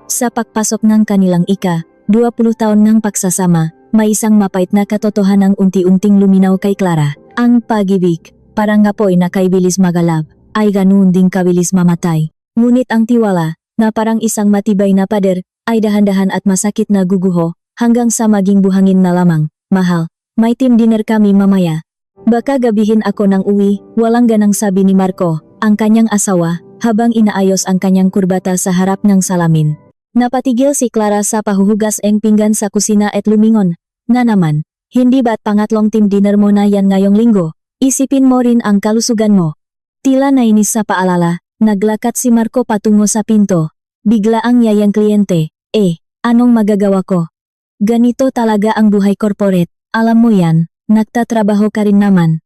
Sa pagpasok ng kanilang 20 taon ng pagsasama, may isang mapait na katotohanang unti-unting luminaw kay Clara. Ang pag-ibig, parang apoy na kaibilis magalab, ay ganoon ding kabilis mamatay. Ngunit ang tiwala, na parang isang matibay na pader, ay dahan-dahan at masakit na guguho, hanggang sa maging buhangin na lamang. Mahal, may team dinner kami mamaya. Baka gabihin ako ng uwi, walang ganang sabi ni Marco, ang kanyang asawa, habang inaayos ang kanyang kurbata sa harap ng salamin. Napatigil si Clara sa pahuhugas ng pinggan sa kusina at lumingon. Nga naman, hindi ba't pangatlong team dinner mo na yan ngayong linggo? Isipin mo rin ang kalusugan mo. Tila nainis sa paalala, naglakat si Marco patungo sa pinto. Bigla ang yayang kliyente, anong magagawa ko? Ganito talaga ang buhay corporate, alam mo yan, nagtatrabaho ka rin naman.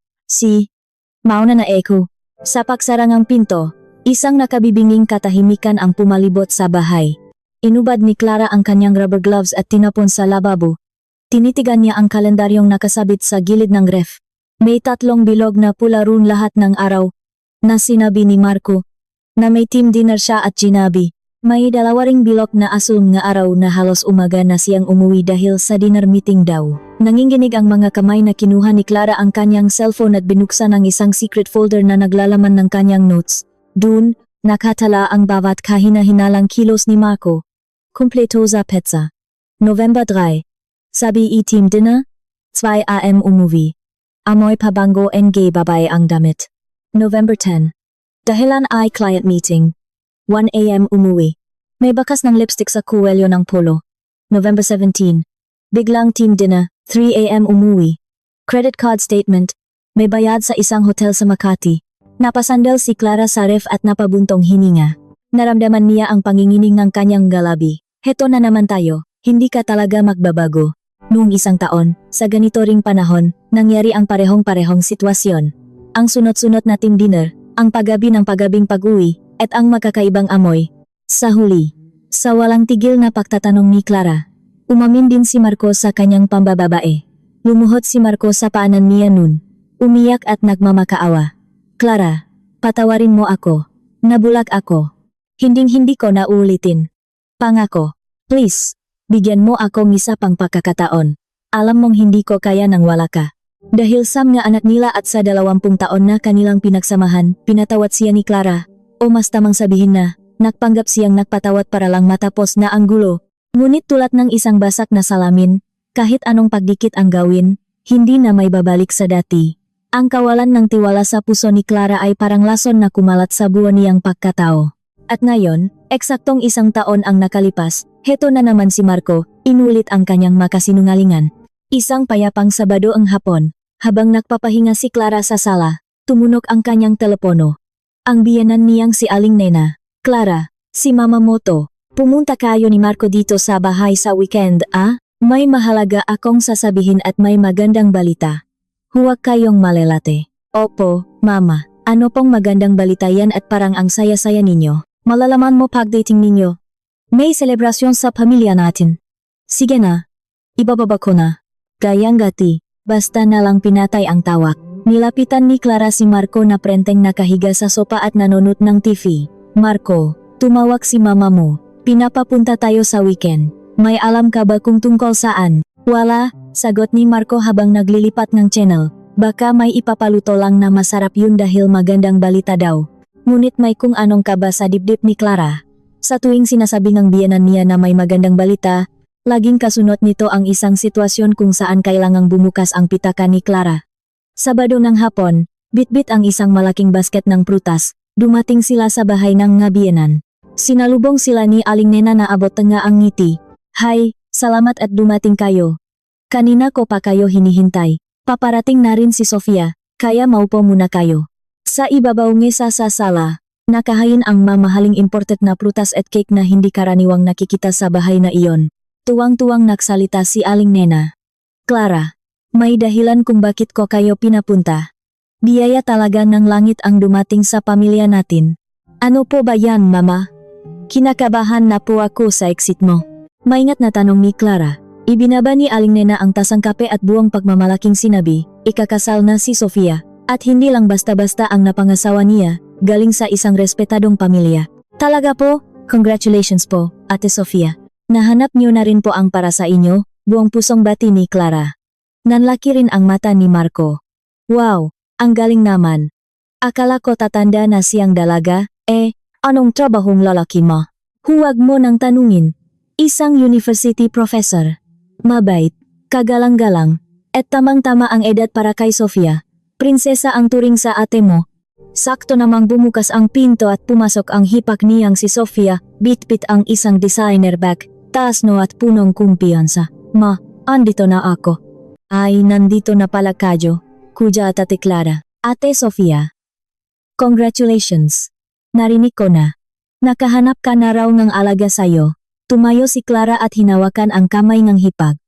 Mauna na eko. Sa pagsarang pinto, isang nakabibinging katahimikan ang pumalibot sa bahay. Inubad ni Clara ang kanyang rubber gloves at tinapon sa lababo. Tinitigan niya ang kalendaryong nakasabit sa gilid ng ref. May 3 bilog na pula roon lahat ng araw, na sinabi ni Marco, na may team dinner siya at ginabi. May 2 ring bilog na asul nga araw na halos umaga na siyang umuwi dahil sa dinner meeting daw. Nanginginig ang mga kamay na kinuha ni Clara ang kanyang cellphone at binuksan ang isang secret folder na naglalaman ng kanyang notes. Doon, nakatala ang bawat kahina-hinalang kilos ni Marco. Kompleto za pizza. November 3. Sabi team dinner? 2 am umuwi. Amoy pabango and gay babae ang damit. November 10. Dahilan ay client meeting. 1 am umuwi. May bakas ng lipstick sa kuwelyo ng polo. November 17. Biglang team dinner, 3 am umuwi. Credit card statement. May bayad sa isang hotel sa Makati. Napasandal si Clara sa ref at napabuntong hininga. Naramdaman niya ang panginginig ng kanyang galabi. Heto na naman tayo, hindi ka talaga magbabago. Noong 1 taon, sa ganito ring panahon, nangyari ang parehong-parehong sitwasyon. Ang sunod-sunod na team dinner, ang paggabi ng pagabing pag-uwi, at ang magkakaibang amoy. Sa huli, sa walang tigil na pagtatanong ni Clara, umamin din si Marco sa kanyang pambababae. Lumuhod si Marco sa paanan niya nun. Umiyak at nagmamakaawa. Clara, patawarin mo ako. Nabulag ako. Hinding-hindi ko na uulitin. Pangako, please, bigyan mo akong isa pang pagkakataon. Alam mong hindi ko kaya nang wala ka. Dahil sa mga anak nila at sa 20 taon na kanilang pinagsamahan, pinatawad siya ni Clara. O mas tamang sabihin na, nagpanggap siyang nagpatawad para lang matapos na ang gulo. Ngunit tulad ng isang basak na salamin, kahit anong pagdikit ang gawin, hindi na may babalik sa dati. Ang kawalan ng tiwala sa puso ni Clara ay parang lason na kumalat sa buwan niyang pagkatao. At ngayon, eksaktong 1 taon ang nakalipas, heto na naman si Marco, inulit ang kanyang makasinungalingan. Isang payapang Sabado ang hapon, habang nagpapahinga si Clara sa sala, tumunog ang kanyang telepono. Ang biyenan niyang si Aling Nena. Clara, si Mama Moto, pumunta kayo ni Marco dito sa bahay sa weekend, May mahalaga akong sasabihin at may magandang balita. Huwag kayong malelate. Opo, Mama. Ano pong magandang balita yan at parang ang saya-saya ninyo? Malalaman mo pag-dating ninyo. May selebrasyon sa pamilya natin. Sige na. Ibababa ko na. Gayang gati, basta na lang pinatay ang tawak. Nilapitan ni Clara si Marco na prenteng nakahiga sa sopa at nanonood ng TV. Marco, tumawag si mama mo. Pinapapunta tayo sa weekend. May alam ka ba kung tungkol saan? Wala, sagot ni Marco habang naglilipat ng channel. Baka may ipapaluto lang na masarap yun dahil magandang balita daw. Ngunit may kung anong kaba sa dibdib ni Clara. Sa tuwing sinasabi ng biyenan niya na may magandang balita, laging kasunod nito ang isang sitwasyon kung saan kailangang bumukas ang pitaka ni Clara. Sabado ng hapon, bitbit ang isang malaking basket ng prutas, dumating sila sa bahay ng ngabiyenan. Sinalubong sila ni Aling Nena na abot nga ang ngiti. Hay, salamat at dumating kayo. Kanina ko pa kayo hinihintay. Paparating na rin si Sofia, kaya maupo muna kayo. Sa ibabaw ngesa sa sala, nakahain ang mamahaling imported na prutas at cake na hindi karaniwang nakikita sa bahay na iyon. Tuwang-tuwang nagsalita si Aling Nena. Clara, may dahilan kung bakit ko kayo pinapunta. Biyaya talaga ng langit ang dumating sa pamilya natin. Ano po ba yan, Mama? Kinakabahan na po ako sa exit mo. Maingat na tanong ni Clara. Ibinaba ni Aling Nena ang tasang kape at buong pagmamalaking sinabi, ikakasal na si Sofia. At hindi lang basta-basta ang napangasawa niya, galing sa isang respetadong pamilya. Talaga po? Congratulations po, Ate Sofia. Nahanap niyo na rin po ang para sa inyo, buong pusong bati ni Clara. Nanlaki rin ang mata ni Marco. Wow, ang galing naman. Akala ko tatanda na siyang dalaga, anong trabahong lalaki mo? Huwag mo nang tanungin. Isang university professor. Mabait, kagalang-galang, at tamang-tama ang edad para kay Sofia. Prinsesa ang turing sa ate mo. Sakto namang bumukas ang pinto at pumasok ang hipak niyang si Sofia, bitbit ang isang designer bag, taas no at punong kumpiyansa. Ma, andito na ako. Ay, nandito na pala kayo, kuya at Ate Clara. Ate Sofia. Congratulations. Narinig ko na. Nakahanap ka na raw ng alaga sayo. Tumayo si Clara at hinawakan ang kamay ng hipag.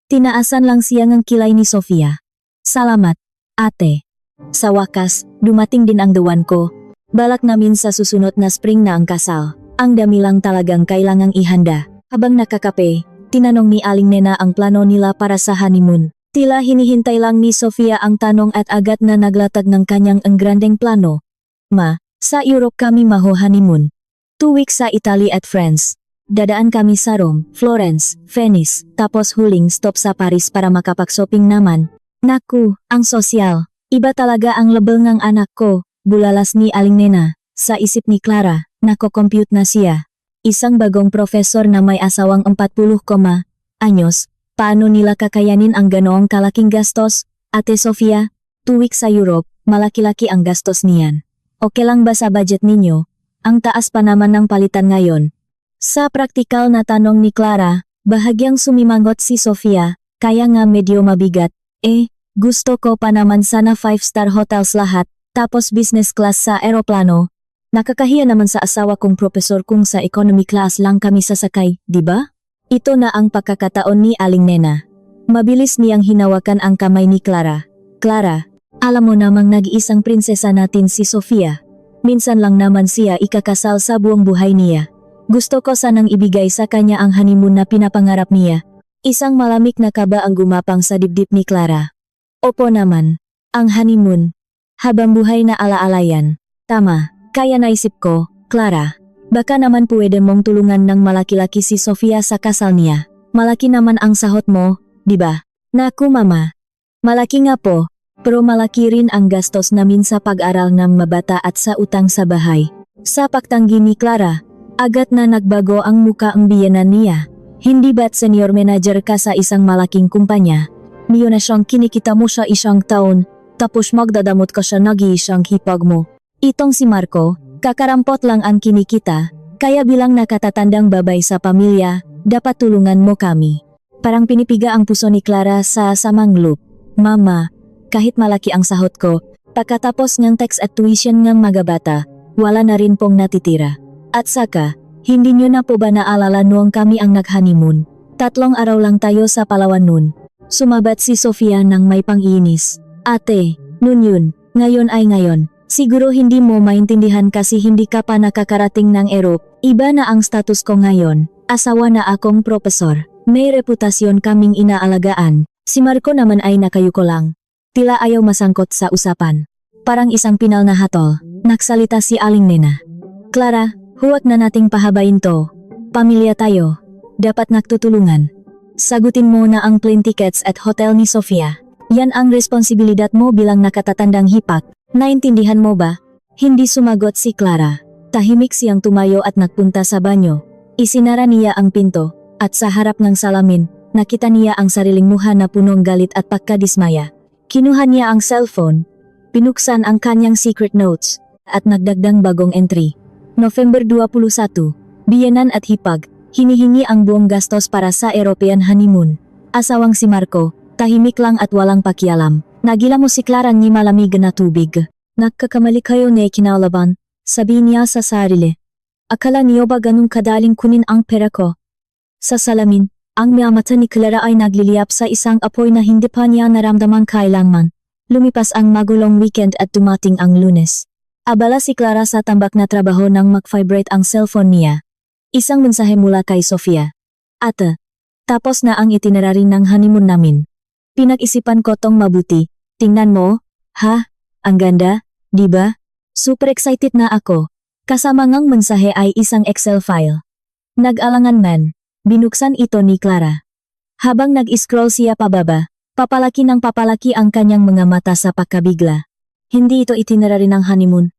Tinaasan lang siya ng kilay ni Sofia. Salamat, ate. Sa wakas, dumating din ang duwan ko. Balak namin sa susunod na spring na ang kasal. Ang dami lang talagang kailangang ihanda. Habang nakakape, tinanong ni Aling Nena ang plano nila para sa honeymoon. Tila hinihintay lang ni Sofia ang tanong at agad na naglatag ng kanyang ang grandeng plano. Ma, sa Europe kami honeymoon. 2 weeks sa Italy at France. Dadaan kami sa Rome, Florence, Venice, tapos huling stop sa Paris para makapag-shopping naman. Naku, ang sosyal. Iba talaga ang level ng anak ko, bulalas ni Aling Nena. Sa isip ni Clara, nako-compute na siya. Isang bagong profesor na may asawang 40, anyos. Paano nila kakayanin ang ganoong kalaking gastos? Ate Sofia, 2 weeks sa Europe, malaki-laki ang gastos niyan. Okay lang ba sa budget ninyo? Ang taas pa naman ng palitan ngayon. Sa praktikal na tanong ni Clara, bahagyang sumimangot si Sofia, kaya nga medyo mabigat. Gusto ko pa naman sana 5-star hotels lahat, tapos business class sa eroplano. Nakakahiya naman sa asawa kong profesor kung sa economy class lang kami sasakay, di ba? Ito na ang pagkakataon ni Aling Nena. Mabilis niyang hinawakan ang kamay ni Clara. Clara, alam mo namang nag-iisang prinsesa natin si Sofia. Minsan lang naman siya ikakasal sa buong buhay niya. Gusto ko sanang ibigay sa kanya ang honeymoon na pinapangarap niya. Isang malamig na kaba ang gumapang sa dibdib ni Clara. Opo naman, ang honeymoon. Habang buhay na alaalayan. Tama, kaya naisip ko, Clara. Baka naman pwede mong tulungan ng malaki-laki si Sofia sa kasal niya. Malaki naman ang sahot mo, di ba? Naku mama. Malaki nga po, pero malaki rin ang gastos namin sa pag-aral ng mabata at sa utang sa bahay. Sa pagtanggi ni Clara, agad na nagbago ang muka ang biyenan niya. Hindi ba't senior manager ka sa isang malaking kumpanya? Niyo na siyang kinikita mo siya isang taon, tapos magdadamot ka siya nag-iisang hipag mo. Itong si Marco, kakarampot lang ang kinikita, kaya bilang nakatatandang babay sa pamilya, dapat tulungan mo kami. Parang pinipiga ang puso ni Clara sa samang loop. Mama, kahit malaki ang sahot ko, pagkatapos ng tax at tuition ng mga bata, wala na rin pong natitira. At saka, hindi nyo na po ba naalala noong kami ang nag-honeymoon? 3 araw lang tayo sa Palawan noon. Sumabat si Sofia ng may pang-inis. Ate, noon yun, ngayon ay ngayon. Siguro hindi mo maintindihan kasi hindi ka pa nakakarating ng Europe. Iba na ang status ko ngayon. Asawa na akong propesor. May reputasyon kaming inaalagaan. Si Marco naman ay nakayuko lang. Tila ayaw masangkot sa usapan. Parang isang pinal na hatol. Nagsalita si Aling Nena. Clara, huwag na nating pahabain to. Pamilya tayo. Dapat nagtutulungan. Sagutin mo na ang plane tickets at hotel ni Sofia. Yan ang responsibilidad mo bilang nakatatandang hipak. Naintindihan mo ba? Hindi sumagot si Clara. Tahimik siyang tumayo at nagpunta sa banyo. Isinara niya ang pinto, at sa harap ng salamin, nakita niya ang sariling mukha na punong galit at pagkadismaya. Kinuha niya ang cellphone, pinuksan ang kanyang secret notes, at nagdagdang bagong entry. November 21, biyenan at hipag, hinihingi ang buong gastos para sa European honeymoon. Asawang si Marco, tahimik lang at walang pakialam. Nagila mo si Clara ni malamig na tubig. Nagkakamali kayo na kinalaban, sabi niya sa sarili. Akala niyo ba ganun kadaling kunin ang pera ko? Sa salamin, ang mga mata ni Clara ay nagliliyap sa isang apoy na hindi pa niya naramdaman kailanman. Lumipas ang magulong weekend at dumating ang Lunes. Abala si Clara sa tambak na trabaho nang mag-vibrate ang cellphone niya. Isang mensahe mula kay Sofia. Ate, tapos na ang itinerary ng honeymoon namin. Pinag-isipan ko tong mabuti. Tingnan mo, ha? Ang ganda, di ba? Super excited na ako. Kasama ngang mensahe ay isang Excel file. Nag-alangan man, binuksan ito ni Clara. Habang nag-scroll siya pababa, papalaki ng papalaki ang kanyang mga mata sa pagkabigla. Hindi ito itinerary ng honeymoon.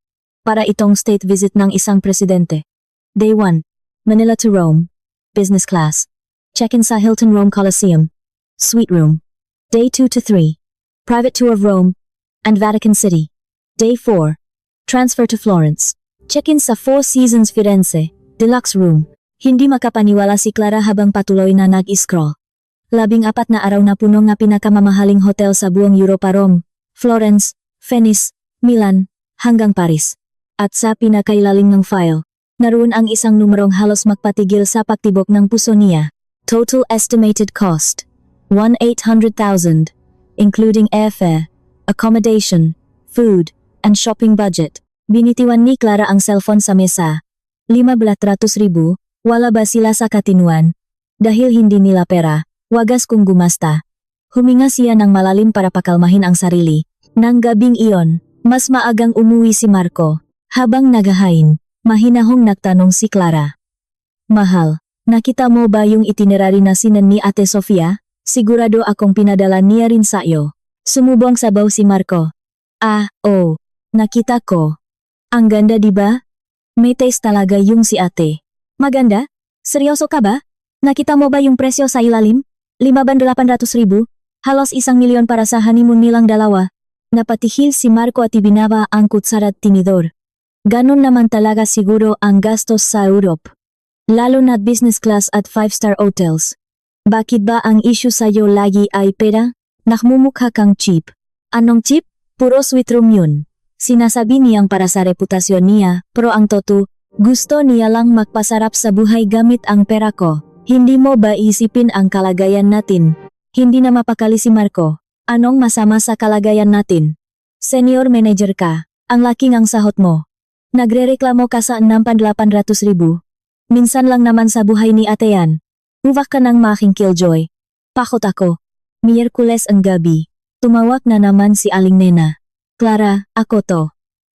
Para itong state visit ng isang presidente. Day 1. Manila to Rome. Business class. Check-in sa Hilton Rome Coliseum. Suite room. Day 2 to 3. Private tour of Rome and Vatican City. Day 4. Transfer to Florence. Check-in sa Four Seasons Firenze. Deluxe room. Hindi makapaniwala si Clara habang patuloy na nag-scroll. 14 na araw na puno nga pinakamamahaling hotel sa buong Europa, Rome, Florence, Venice, Milan, hanggang Paris. At sa pinakailalim ng file, naroon ang isang numerong halos magpatigil sa pagtibok ng puso niya. Total estimated cost, 1,800,000, including airfare, accommodation, food, and shopping budget. Binitiwan ni Clara ang cellphone sa mesa. 15,000, wala ba sila sa katinuan? Dahil hindi nila pera, wagas kung gumasta. Huminga siya ng malalim para pakalmahin ang sarili. Nang gabing iyon, mas maagang umuwi si Marco. Habang naghahain, mahinahong nagtanong si Clara. Mahal, nakita mo ba yung itinerary na sinan ni Ate Sofia? Sigurado akong pinadala niya rin sa iyo. Sumubong sabaw si Marco. Oo, nakita ko. Ang ganda diba? May taste talaga yung si ate. Maganda? Seryoso ka ba? Nakita mo ba yung presyo sa ilalim? 5,800,000, halos 1,000,000 para sa honeymoon nilang dalawa. Napatihil si Marco at ibinaba ang kutsara at tinidor. Ganon naman talaga siguro ang gastos sa Europe. Lalo na business class at 5-star hotels. Bakit ba ang issue sa'yo lagi ay pera? Nakmumukha kang cheap. Anong cheap? Puro sweet room yun. Sinasabi niyang para sa reputasyon niya, pero ang totoo, gusto niya lang magpasarap sa buhay gamit ang pera ko. Hindi mo ba isipin ang kalagayan natin? Hindi na mapakali si Marco. Anong masama sa kalagayan natin? Senior manager ka, ang laki ng sahot mo. Nagrereklamo ka sa 6,800,000. Minsan lang naman sa buhay ni ate yan. Uwak ka ng making killjoy. Pakot ako. Miyerkules ang gabi. Tumawag na naman si Aling Nena. Clara, ako to.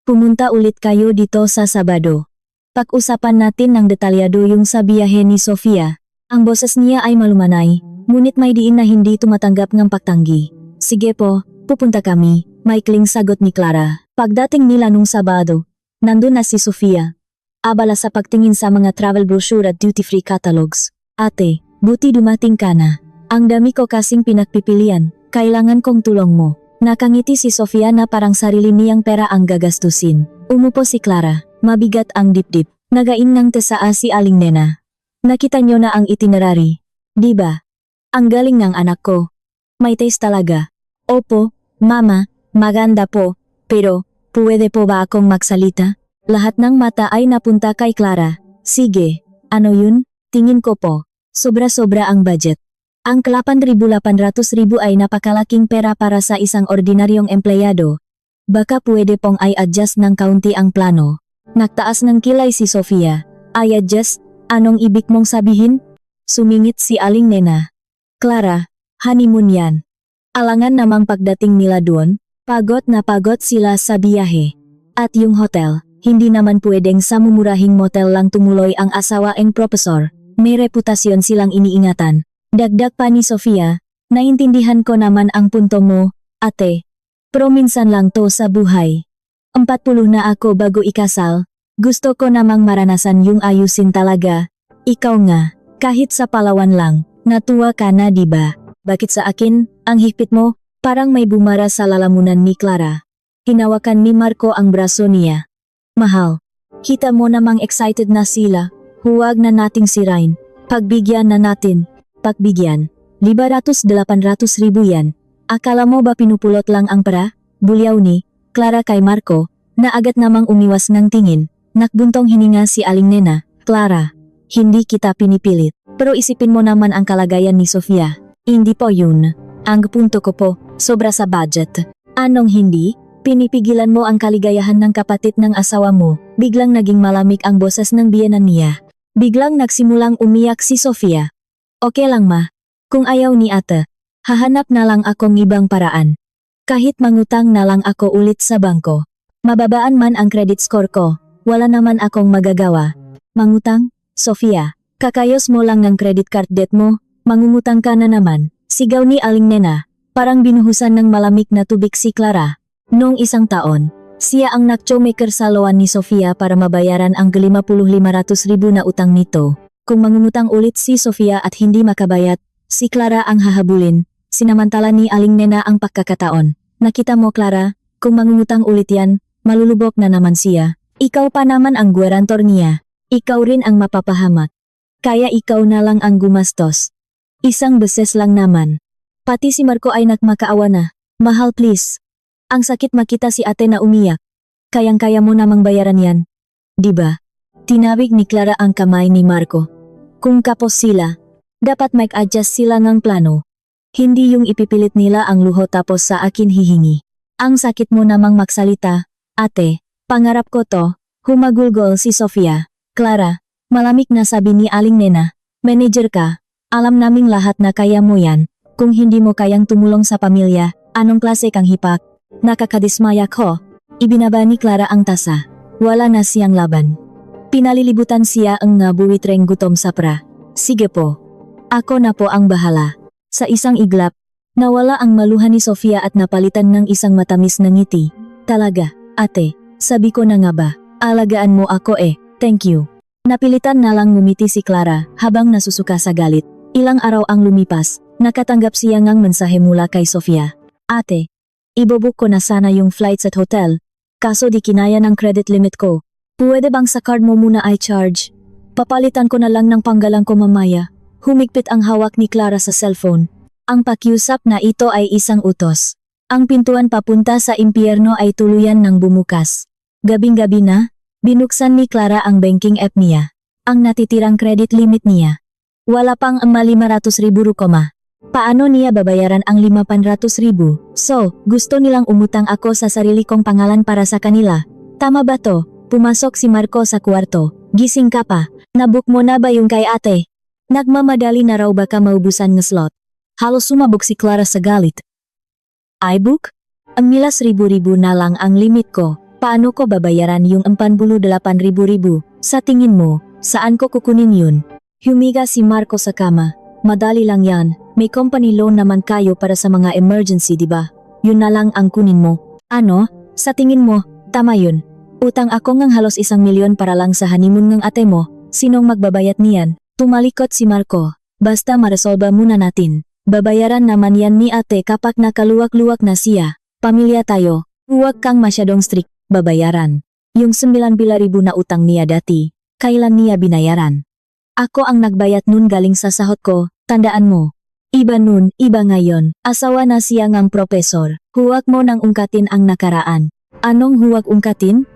Pumunta ulit kayo dito sa Sabado. Pag-usapan natin ng detalyado yung sa biyahe ni Sofia. Ang boses niya ay malumanay, ngunit may diin na hindi tumatanggap ng pagtanggi. Sige po, pupunta kami, maikling sagot ni Clara. Pagdating nila nung Sabado, nandun na si Sofia. Abala sa pagtingin sa mga travel brochure at duty-free catalogs. Ate, buti dumating ka na. Ang dami ko kasing pinagpipilian, kailangan kong tulong mo. Nakangiti si Sofia na parang sarili niyang pera ang gagastusin. Umupo si Clara, mabigat ang dibdib. Nagain ng tesaa si Aling Nena. Nakita niyo na ang itinerary. Diba? Ang galing ng anak ko. May taste talaga. Opo, mama, maganda po. Pero, puwede po ba akong magsalita? Lahat ng mata ay napunta kay Clara. Sige, ano yun? Tingin ko po. Sobra-sobra ang budget. Ang 8,800,000 ay napakalaking pera para sa isang ordinaryong empleyado. Baka pwede pong i-adjust ng kaunti ang plano. Nagtaas ng kilay si Sofia. I-adjust? Anong ibig mong sabihin? Sumingit si Aling Nena. Clara, honeymoon yan. Alangan namang pagdating nila doon, pagod na pagod sila sa biyahe. At yung hotel, hindi naman pwedeng sa mumurahing motel lang tumuloy ang asawaing propesor. May reputasyon silang iniingatan. Dagdag pa ni Sofia, naintindihan ko naman ang punto mo, ate. Pero minsan lang to sa buhay. 40 na ako bago ikasal, gusto ko namang maranasan yung ayusin talaga. Ikaw nga, kahit sa Palawan lang, natuwa ka na diba? Bakit sa akin, ang higpit mo, parang may bumara sa lalamunan ni Clara. Hinawakan ni Marco ang braso niya. Mahal, kita mo namang excited na sila, huwag na nating sirain. Pagbigyan na natin. Pagbigyan, 500,000-800,000 yan. Akala mo ba pinupulot lang ang pera? Bulyaw ni Clara kay Marco, na agad namang umiwas ng tingin. Nakbuntong hininga si Aling Nena. Clara, hindi kita pinipilit. Pero isipin mo naman ang kalagayan ni Sofia. Hindi po yun. Ang punto ko po, sobra sa budget. Anong hindi? Pinipigilan mo ang kaligayahan ng kapatid ng asawa mo. Biglang naging malamig ang boses ng biyenan niya. Biglang nagsimulang umiyak si Sofia. Okay lang ma. Kung ayaw ni ate, hahanap na lang akong ibang paraan. Kahit mangutang na lang ako ulit sa bangko. Mababaan man ang credit score ko, Wala naman akong magagawa. Mangutang? Sofia, kakayos mo lang ng credit card debt mo, mangungutang ka na naman. Sigaw ni Aling Nena, parang binuhusan ng malamig na tubig si Clara. Noong isang taon, siya ang nakchowmaker sa loan ni Sofia para mabayaran ang 50,500,000 na utang nito. Kung mangungutang ulit si Sofia at hindi makabayad, si Clara ang hahabulin. Sinamantala ni Aling Nena ang pagkakataon. Nakita mo Clara, kung mangungutang ulit yan, malulubog na naman siya. Ikaw pa naman ang guarantor niya. Ikaw rin ang mapapahamak. Kaya ikaw na lang ang gumastos. Isang beses lang naman. Pati si Marco ay nakmakaawa na. Mahal please. Ang sakit makita si ate na umiyak. Kayang-kaya mo namang bayaran yan. Diba? Tinawig ni Clara ang kamay ni Marco. Kung kapos sila, dapat mag-adjust sila ng plano. Hindi yung ipipilit nila ang luho tapos sa akin hihingi. Ang sakit mo namang magsalita, ate. Pangarap ko to, humagulgol si Sofia. Clara, malamig na sabi ni Aling Nena, manager ka, alam naming lahat na kaya mo yan. Kung hindi mo kayang tumulong sa pamilya, anong klase kang hipak? Nakakadismaya ko. Ibinaba ni Clara ang tasa. Wala na siyang laban. Pinalilibutan siya ang nabuwitreng gutom sa pra. Sige po. Ako na po ang bahala. Sa isang iglap, nawala ang maluhan ni Sofia at napalitan ng isang matamis na ngiti. Talaga, ate, sabi ko na nga ba, alagaan mo ako thank you. Napilitan na lang ngumiti si Clara habang nasusuka sa galit. Ilang araw ang lumipas, nakatanggap siya ng mensahe mula kay Sofia. Ate, ibubuk ko na sana yung flights at hotel, kaso di kinaya ng credit limit ko. Pwede bang sa card mo muna i-charge? Papalitan ko na lang ng panggalang ko mamaya. Humigpit ang hawak ni Clara sa cellphone. Ang pakiusap na ito ay isang utos. Ang pintuan papunta sa impyerno ay tuluyan ng bumukas. Gabing-gabi na, binuksan ni Clara ang banking app niya. Ang natitirang credit limit niya. Wala pang 500,000 rukoma. Paano niya babayaran ang 500,000? So, gusto nilang umutang ako sa sarili kong pangalan para sa kanila. Tama ba to? Pumasok si Marco sa kwarto. Gising ka pa. Nabook mo na ba yung kay ate? Nagmamadali na raw baka maubusan ng slot. Halos sumabog si Clara sa galit. iBook? Ang milas ribu-ribu na lang ang limit ko. Paano ko babayaran yung 48,000? Sa tingin mo, saan ko kukunin yun? Humiga si Marco sa kama. Madali lang yan. May company loan naman kayo para sa mga emergency, diba? Yun na lang ang kunin mo. Ano? Sa tingin mo, tama yun. Utang ako ng halos 1,000,000 para lang sa honeymoon ng ate mo. Sinong magbabayad niyan? Tumalikot si Marco. Basta maresolba muna natin. Babayaran naman yan ni ate kapag nakaluwak-luwak na siya. Pamilya tayo. Huwag kang masyadong strict. Babayaran. Yung 9,000 na utang niya dati, kailan niya binayaran? Ako ang nagbayad nun galing sa sahod ko, tandaan mo. Iba nun, iba ngayon. Asawa na siya ngang propesor. Huwag mo nang ungkatin ang nakaraan. Anong huwag ungkatin?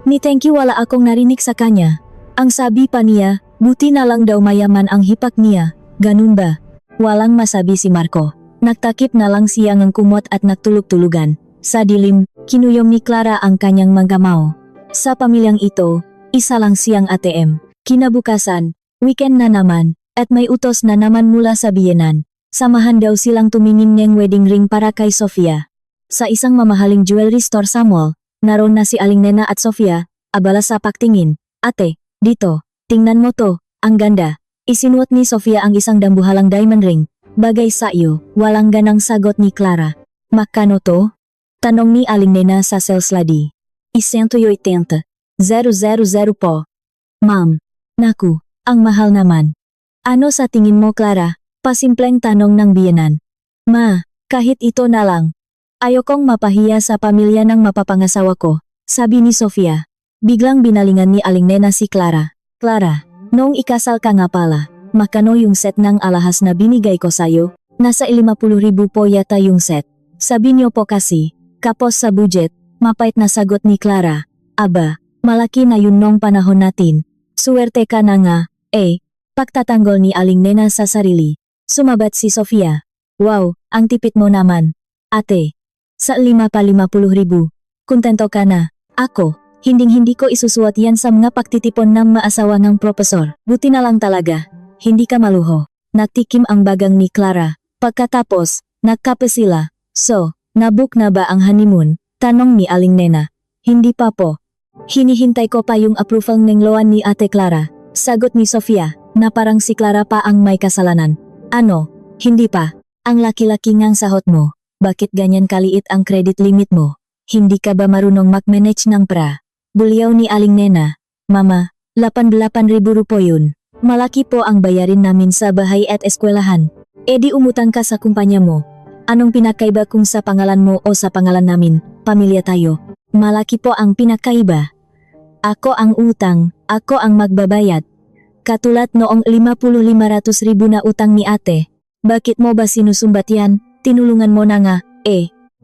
Ni thank you wala akong narinig sa kanya. Ang sabi pa niya, buti na lang daw mayaman ang hipak niya. Ganun ba? Walang masabi si Marco. Nagtakip na lang siya ng kumot at nagtulog-tulugan. Sa dilim, kinuyom ni Clara ang kanyang manggamaw. Sa pamilyang ito, isa lang siyang ATM. Kinabukasan, weekend na naman, at may utos na naman mula sa biyenan. Samahan daw silang tumingin ng wedding ring para kay Sofia. Sa isang mamahaling jewelry store sa mall, naroon na si Aling Nena at Sofia, abala sa pagtingin. Ate, dito, tingnan mo to, ang ganda. Isinuot ni Sofia ang isang dambuhalang diamond ring. Bagay sa iyo, walang ganang sagot ni Clara. Magkano to? Tanong ni Aling Nena sa sales lady. 180. 000 po. Ma'am. Naku, ang mahal naman. Ano sa tingin mo Clara? Pasimpleng tanong ng biyenan. Ma, kahit ito na lang. Ayokong mapahiya sa pamilya ng mapapangasawa ko, sabi ni Sofia. Biglang binalingan ni Aling Nena si Clara. Clara, noong ikasal ka nga pala, magkano yung set ng alahas na binigay ko sayo? Nasa 50,000 po yata yung set. Sabi niyo po kasi, kapos sa budget, mapait na sagot ni Clara. Aba, malaki na yun nung panahon natin. Suwerte ka na nga, pagtatanggol ni Aling Nena sa sarili. Sumabat si Sofia. Wow, ang tipid mo naman. Ate, sa 50,000, kontento ka na. Ako, hinding-hindi ko isusuot yan sa mga pagtitipon ng maasawa ng propesor. Buti na lang talaga, hindi ka maluho. Nagtikim ang bagang ni Clara. Pagkatapos, nagkape sila. So, nabook na ba ang honeymoon? Tanong ni Aling Nena. Hindi pa po. Hinihintay ko pa yung approval ng loan ni Ate Clara. Sagot ni Sofia, na parang si Clara pa ang may kasalanan. Ano? Hindi pa. Ang laki-laki ngang sahot mo. Bakit ganyan kaliit ang credit limit mo? Hindi ka ba marunong mag-manage ng pra? Bulyaw ni Aling Nena. Mama, 88,000 rupo yun. Malaki po ang bayarin namin sa bahay at eskwelahan. E di umutang ka sa kumpanya mo. Anong pinakaiba kung sa pangalan mo o sa pangalan namin? Pamilya tayo. Malaki po ang pinakaiba. Ako ang utang, ako ang magbabayad. Katulad noong 50,500,000 na utang ni ate. Bakit mo ba sinusumbat yan? Tinulungan mo na nga,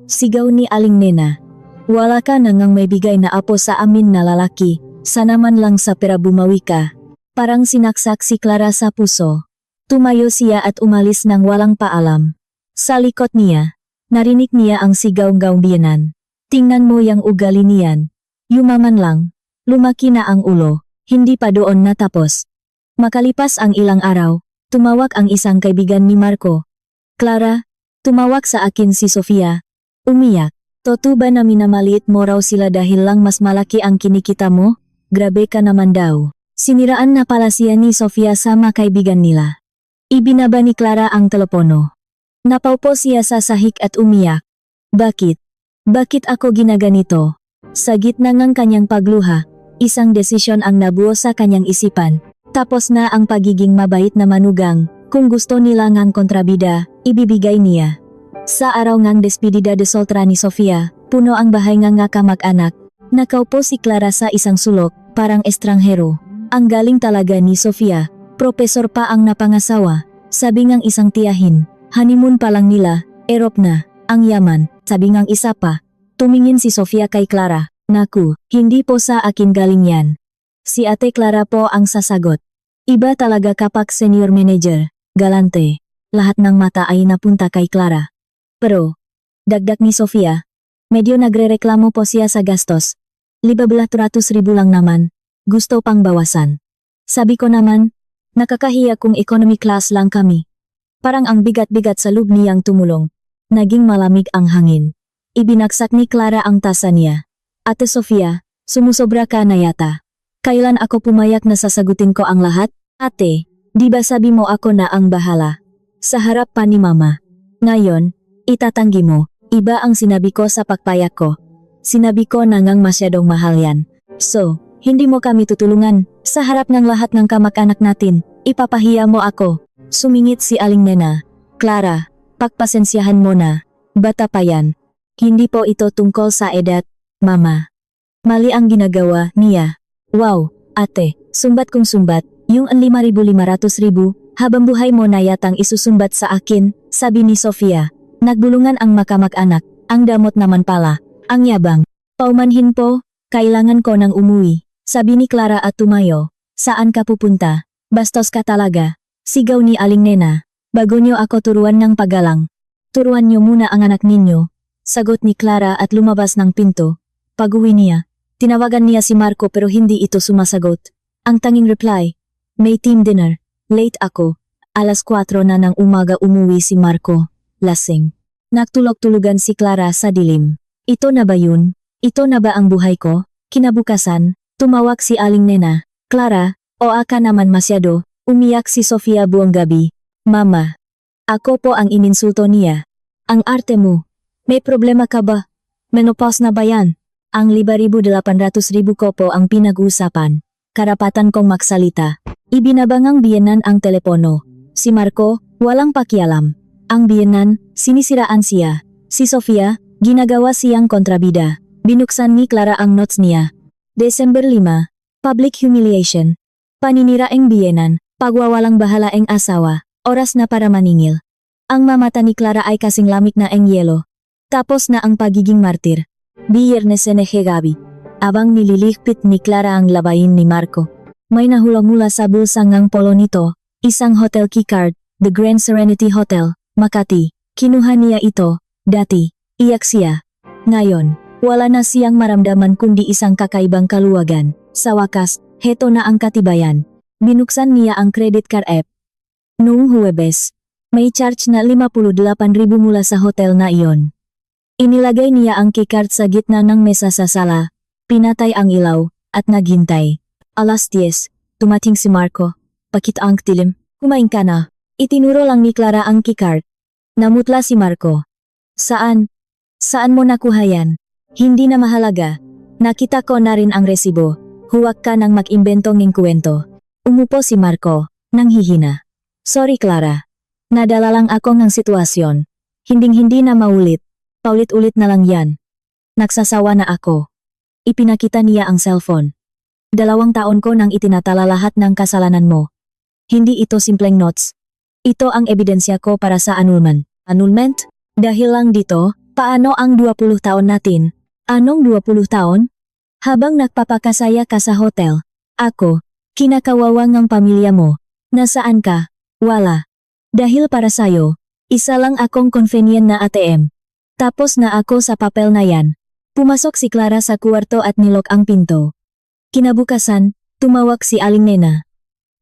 Sigaw ni Aling Nena. Wala ka na ngang may bigay na apo sa amin na lalaki. Sana man lang sa pera bumawi ka. Parang sinaksak si Clara sa puso. Tumayo siya at umalis nang walang paalam. Sa likod niya, narinig niya ang sigaw-gaong biyanan. Tingnan mo yang ugali niyan. Yumaman lang. Lumaki na ang ulo. Hindi pa doon natapos. Makalipas ang ilang araw, tumawag ang isang kaibigan ni Marco. Clara, tumawag sa akin si Sofia. Umiyak. Totoo ba na minamaliit mo raw sila dahil lang mas malaki ang kinikita mo? Grabe ka naman daw. Siniraan na pala siya ni Sofia sa mga kaibigan nila. Ibinaba ni Clara ang telepono. Napaupo siya sa sahig at umiyak. Bakit? Bakit ako ginaganito? Sa gitna ng kanyang pagluha, isang desisyon ang nabuo sa kanyang isipan. Tapos na ang pagiging mabait na manugang. Kung gusto nila ngang kontrabida, ibibigay niya. Sa araw ngang despedida de soltera ni Sofia, puno ang bahay nga kamag-anak. Nakaupo si Clara sa isang sulok, parang estranghero. Ang galing talaga ni Sofia, propesor pa ang napangasawa. Sabi ngang isang tiyahin, honeymoon pa lang nila, erop na, ang yaman. Sabi ngang isa pa, tumingin si Sofia kay Clara, naku, hindi po sa akin galing yan. Si Ate Clara po ang sasagot. Iba talaga kapag senior manager, galante. Lahat ng mata ay napunta kay Clara. Pero, dagdag ni Sofia, medyo nagrereklamo po siya sa gastos. 15,000 lang naman, gusto pang bawasan. Sabi ko naman, nakakahiya kung economy class lang kami. Parang ang bigat-bigat sa loob niyang tumulong. Naging malamig ang hangin. Ibinagsak ni Clara ang tasa niya. Ate Sofia, sumusobra ka na yata. Kailan ako pumayag na sasagutin ko ang lahat? Ate, di ba sabi mo ako na ang bahala? Sa harap pa ni Mama. Ngayon, itatanggi mo, iba ang sinabi ko sa pagpayak ko. Sinabi ko na ngang masyadong mahal yan. So, hindi mo kami tutulungan. Sa harap ng lahat ng kamag-anak natin, ipapahiya mo ako. Sumingit si Aling Nena. Clara, pagpasensyahan mo na. Bata pa yan. Hindi po ito tungkol sa edad, Mama. Mali ang ginagawa niya. Wow, ate, sumbat kong sumbat. Yung 5,500,000, habang buhay mo na yatang isusumbat sa akin, sabi ni Sofia. Nagbulungan ang makamag-anak, ang damot naman pala, ang yabang. Paumanhin po, kailangan ko nang umuwi, sabi ni Clara at tumayo. Saan ka pupunta? Bastos ka talaga, sigaw ni Aling Nena. Bago niyo ako turuan ng paggalang. Turuan niyo muna ang anak ninyo, sagot ni Clara at lumabas ng pinto. Pag-uwi niya, tinawagan niya si Marco pero hindi ito sumasagot. Ang tanging reply, may team dinner, late ako. 4:00 na ng umaga umuwi si Marco. Lasing. Nagtulog-tulugan si Clara sa dilim. Ito na ba yun? Ito na ba ang buhay ko? Kinabukasan, tumawag si Aling Nena. Clara, o ka naman masyado, umiyak si Sofia buong gabi. Mama, ako po ang ininsulto niya. Ang arte mo. May problema ka ba? Menopause na ba yan? Ang 5,800,000 ko po ang pinag-uusapan. Karapatan kong magsalita. Ibinabangang biyenan ang telepono. Si Marco, walang pakialam. Ang biyenan, sinisiraan siya. Si Sofia, ginagawa siyang kontrabida. Binuksan ni Clara ang notes niya. December 5, public humiliation. Paniniraing biyenan, pagwawalang bahalaeng asawa, oras na para maningil. Ang mamata ni Clara ay kasing lamig na ang yelo. Tapos na ang pagiging martir. Biyernes NG gabi. Abang nililigpit ni Clara ang labayin ni Marco. May nahulog mula sa bulsa ngang polo nito, isang hotel keycard, The Grand Serenity Hotel, Makati. Kinuha niya ito, dati, iyak siya. Ngayon, wala na siyang maramdaman kundi isang kakaibang kaluwagan. Sa wakas, heto na ang katibayan. Binuksan niya ang credit card app. Noong Huwebes, may charge na 58,000 mula sa hotel na iyon. Inilagay niya ang keycard sa gitna ng mesa sa sala. Pinatay ang ilaw, at naghintay. 10:00, tumating si Marco. Bakit ang dilim? Kumain ka na. Itinuro lang ni Clara ang keycard. Namutla si Marco. Saan? Saan mo nakuha yan? Hindi na mahalaga. Nakita ko na rin ang resibo. Huwag ka nang mag-imbento ng kwento. Umupo si Marco, nang hihina. Sorry Clara. Nadala lang ako ng sitwasyon. Hinding-hindi na maulit. Paulit-ulit na lang yan. Nagsasawa na ako. Ipinakita niya ang cellphone. 2 taon ko nang itinatala lahat ng kasalanan mo. Hindi ito simpleng notes. Ito ang ebidensya ko para sa annulment. Annulment? Dahil lang dito, paano ang 20 taon natin? Anong 20 taon? Habang nagpapakasaya ka sa hotel, ako, kinakawawa ng pamilya mo. Nasaan ka? Wala. Dahil para sayo, isa lang akong convenient na ATM. Tapos na ako sa papel na yan. Pumasok si Clara sa kwarto at nilok ang pinto. Kinabukasan, tumawag si Aling Nena.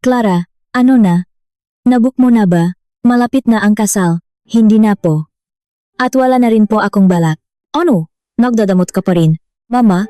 Clara, ano na? Nabook mo na ba? Malapit na ang kasal. Hindi na po. At wala na rin po akong balak. Ano? Nagdadamot ka pa rin. Mama?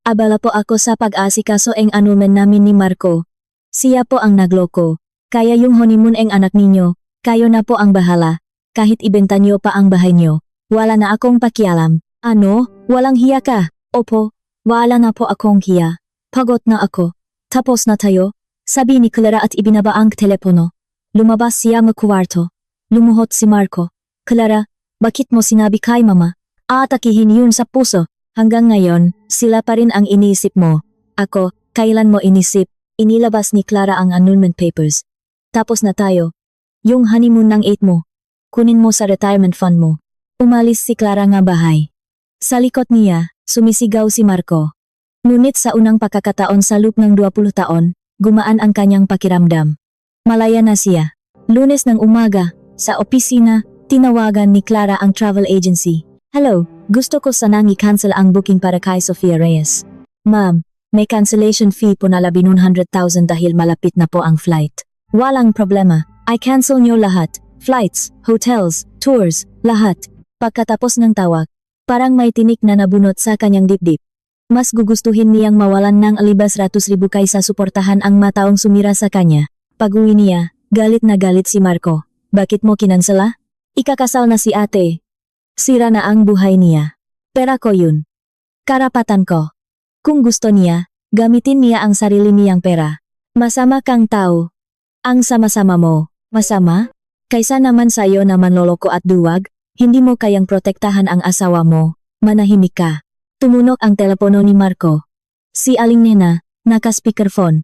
Abala po ako sa pag-asikaso ang annulment namin ni Marco. Siya po ang nagloko. Kaya yung honeymoon ang anak ninyo, kayo na po ang bahala. Kahit ibenta niyo pa ang bahay niyo, wala na akong pakialam. Ano? Walang hiya ka? Opo, wala na po akong hiya. Pagod na ako. Tapos na tayo. Sabi ni Clara at ibinaba ang telepono. Lumabas siya ng kwarto. Lumuhot si Marco. Clara, bakit mo sinabi kay mama? Aatakihin yun sa puso. Hanggang ngayon, sila pa rin ang iniisip mo. Ako, kailan mo inisip? Inilabas ni Clara ang annulment papers. Tapos na tayo. Yung honeymoon ng 8 mo. Kunin mo sa retirement fund mo. Umalis si Clara nga bahay. Sa likod niya, sumisigaw si Marco. Ngunit sa unang pagkakataon sa loob ng 20 taon, gumaan ang kanyang pakiramdam. Malaya na siya. Lunes ng umaga, sa opisina, tinawagan ni Clara ang travel agency. Hello, gusto ko sanang i-cancel ang booking para kay Sofia Reyes. Ma'am, may cancellation fee po na 100,000 dahil malapit na po ang flight. Walang problema, I cancel nyo lahat. Flights, hotels, tours, lahat. Pagkatapos ng tawag, parang may tinik na nabunot sa kanyang dibdib. Mas gugustuhin niyang mawalan ng 100,000 kaysa suportahan ang mataong sumira sa kanya. Pag-uwi niya, galit na galit si Marco. Bakit mo kinansela? Ikakasal na si ate. Sira na ang buhay niya. Pera ko yun. Karapatan ko. Kung gusto niya, gamitin niya ang sarili niyang pera. Masama kang tao. Ang sama-sama mo. Masama? Kaysa naman sayo na manloloko at duwag, hindi mo kayang protektahan ang asawa mo. Manahimik ka. Tumunok ang telepono ni Marco. Si Aling Nena, naka-speakerphone.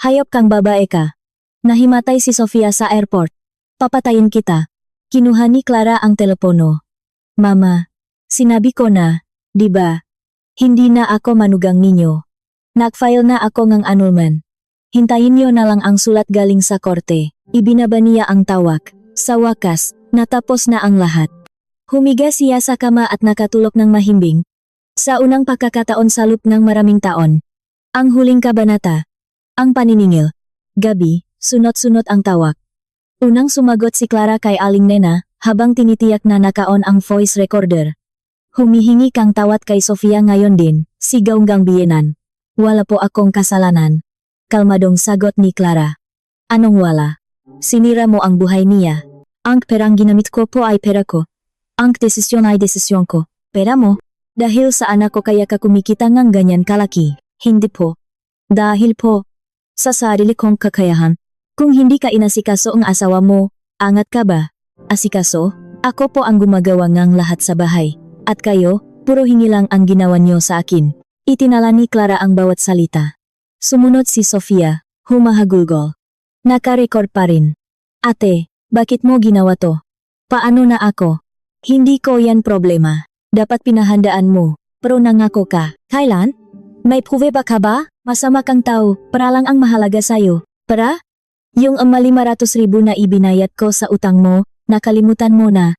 Hayop kang babae ka. Nahimatay si Sofia sa airport. Papatayin kita. Kinuha ni Clara ang telepono. Mama, sinabi ko na, di ba? Hindi na ako manugang ninyo. Nag-file na ako ng annulment. Hintayin niyo na lang ang sulat galing sa korte. Ibinaba niya ang tawag. Sa wakas, natapos na ang lahat. Humiga siya sa kama at nakatulog ng mahimbing. Sa unang pagkakataon sa loob ng maraming taon. Ang huling kabanata. Ang paniningil. Gabi, sunod-sunod ang tawag. Unang sumagot si Clara kay Aling Nena, habang tinitiyak na naka-on ang voice recorder. Humihingi kang tawad kay Sofia ngayon din, sigaw ng biyenan. Wala po akong kasalanan. Kalmadong sagot ni Clara. Anong wala? Sinira mo ang buhay niya. Ang perang ginamit ko po ay pera ko. Ang desisyon ay desisyon ko. Pera mo? Dahil sa anak ko kaya ka kumikita ng ganyan kalaki. Hindi po. Dahil po. Sa sarili kong kakayahan. Kung hindi ka inasikaso ang asawa mo, angat ka ba? Asikaso? Ako po ang gumagawa ng lahat sa bahay. At kayo, puro hingi lang ang ginawa niyo sa akin. Itinala ni Clara ang bawat salita. Sumunod si Sofia, humahagulgol. Naka-record pa rin. Ate, bakit mo ginawa to? Paano na ako? Hindi ko yan problema. Dapat pinahandaan mo. Pero nangako ka. Kailan? May pruweba ka ba? Masama kang tao, para lang ang mahalaga sa'yo. Para? Yung 500,000 na ibinayad ko sa utang mo, nakalimutan mo na.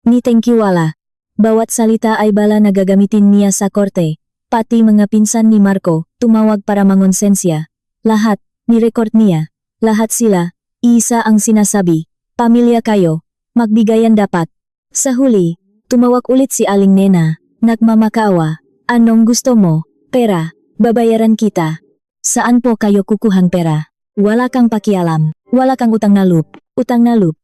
Ni thank you wala. Bawat salita ay bala na gagamitin niya sa korte. Pati mga pinsan ni Marco, tumawag para mangonsensya. Lahat, ni-record niya. Lahat sila, isa ang sinasabi. Pamilya kayo, magbigayan dapat. Sa huli, tumawag ulit si Aling Nena, nagmamakawa. Anong gusto mo? Pera. Babayaran kita. Saan po kayo kukuhang pera? Wala kang pakialam. Wala kang utang na loop. Utang na loop.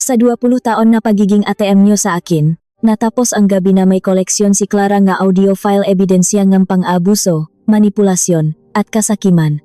Sa 20 taon na pagiging ATM nyo sa akin, natapos ang gabi na may koleksyon si Clara nga audio file ebidensya ng pang-abuso, manipulasyon, at kasakiman.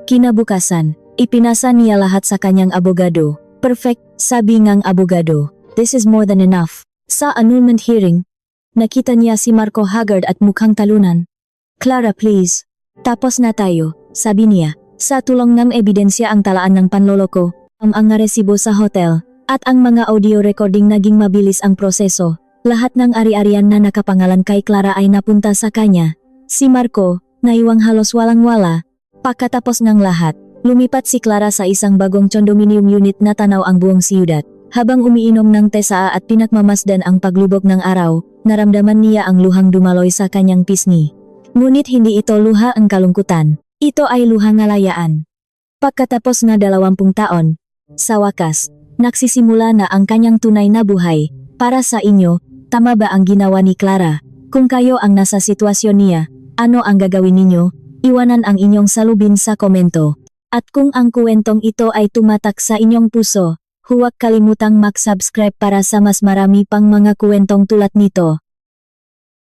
Kinabukasan, ipinasa niya lahat sa kanyang abogado. Perfect, sabi ngang abogado. This is more than enough. Sa annulment hearing, nakita niya si Marco Haggard at mukhang talunan. Clara please. Tapos na tayo, sabi niya. Sa tulong ng ebidensya ang talaan ng panloloko, ang resibo sa hotel, at ang mga audio recording naging mabilis ang proseso. Lahat ng ari-arian na nakapangalan kay Clara ay napunta sa kanya. Si Marco, naiwang halos walang-wala. Pagkatapos ng lahat, lumipat si Clara sa isang bagong condominium unit na tanaw ang buong siyudad. Habang umiinom ng tesa at pinagmamasdan ang paglubog ng araw, naramdaman niya ang luhang dumaloy sa kanyang pisngi. Ngunit hindi ito luha ang kalungkutan. Ito ay luhang ngalayaan. Pagkatapos na 20 taon, sa wakas, nagsisimula na ang kanyang tunay na buhay. Para sa inyo, tama ba ang ginawa ni Clara? Kung kayo ang nasa sitwasyon niya, ano ang gagawin ninyo? Iwanan ang inyong salubin sa komento. At kung ang kwentong ito ay tumatak sa inyong puso, huwag kalimutang mag-subscribe para sa mas marami pang mga kwentong tulad nito.